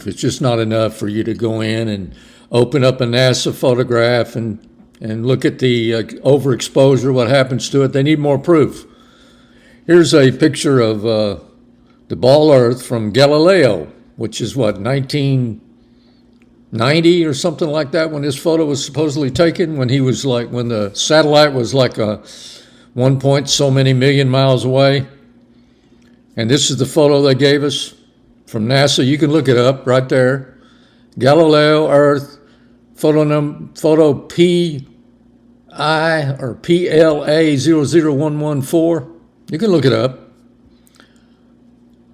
It's just not enough for you to go in and open up a NASA photograph and look at the overexposure, what happens to it. They need more proof. Here's a picture of the ball Earth from Galileo, which is what, 1990 or something like that, when this photo was supposedly taken, when the satellite was like 1 point so many million miles away. And this is the photo they gave us from NASA. You can look it up right there. Galileo Earth, photo PI or PLA 00114. You can look it up.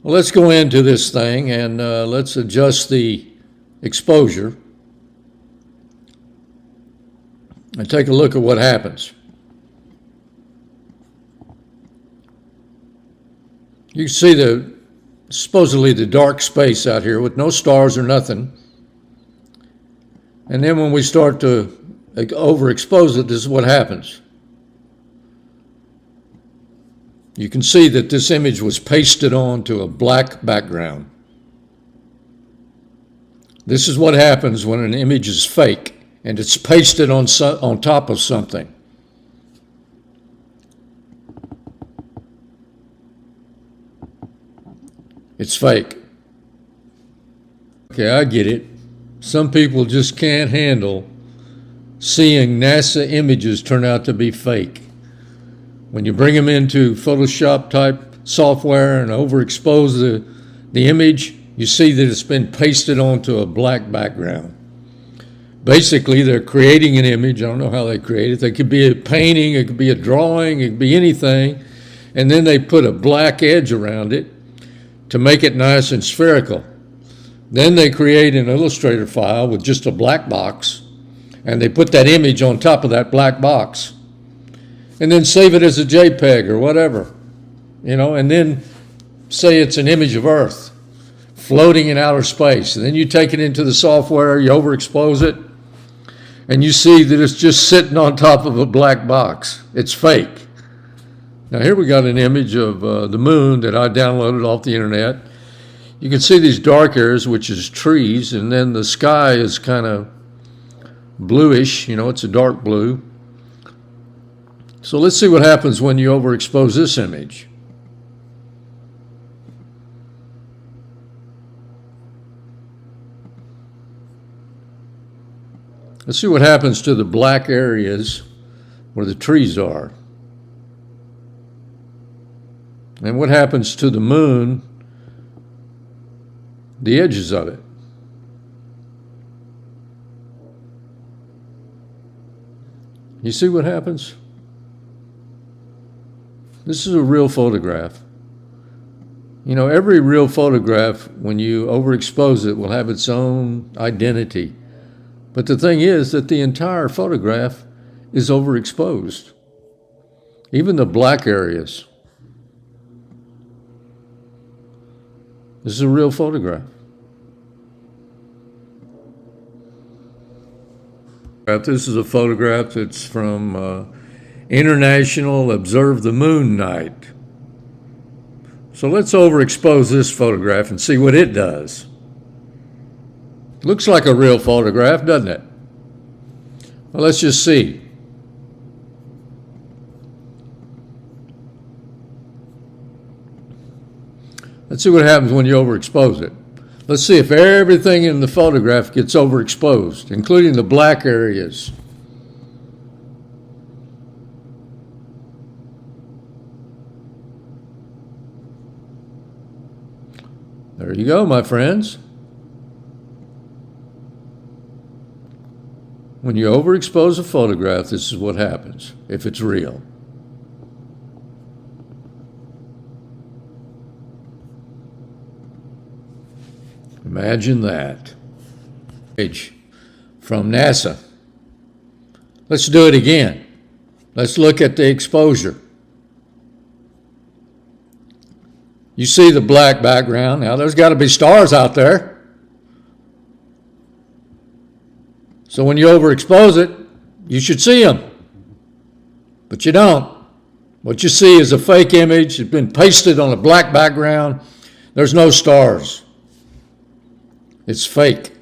Well, let's go into this thing and let's adjust the exposure and take a look at what happens. You can see supposedly the dark space out here with no stars or nothing. And then when we start to overexpose it, this is what happens. You can see that this image was pasted onto a black background. This is what happens when an image is fake and it's pasted on top of something. It's fake. Okay, I get it. Some people just can't handle seeing NASA images turn out to be fake. When you bring them into Photoshop type software and overexpose the image, you see that it's been pasted onto a black background. Basically, they're creating an image. I don't know how they create it. It could be a painting, it could be a drawing, it could be anything. And then they put a black edge around it to make it nice and spherical. Then they create an Illustrator file with just a black box, and they put that image on top of that black box. And then save it as a JPEG or whatever, and then say it's an image of Earth floating in outer space. And then you take it into the software, you overexpose it, and you see that it's just sitting on top of a black box. It's fake. Now here we got an image of the moon that I downloaded off the internet. You can see these dark areas, which is trees, and then the sky is kind of bluish, it's a dark blue. So let's see what happens when you overexpose this image. Let's see what happens to the black areas where the trees are. And what happens to the moon, the edges of it. You see what happens? This is a real photograph. Every real photograph, when you overexpose it, will have its own identity. But the thing is that the entire photograph is overexposed. Even the black areas. This is a real photograph. This is a photograph that's from International Observe the Moon Night. So let's overexpose this photograph and see what it does. Looks like a real photograph, doesn't it? Well, let's just see. Let's see what happens when you overexpose it. Let's see if everything in the photograph gets overexposed, including the black areas. There you go, my friends. When you overexpose a photograph, this is what happens, if it's real. Imagine that. Page from NASA. Let's do it again. Let's look at the exposure. You see the black background. Now there's got to be stars out there. So when you overexpose it, you should see them. But you don't. What you see is a fake image. It's been pasted on a black background. There's no stars. It's fake.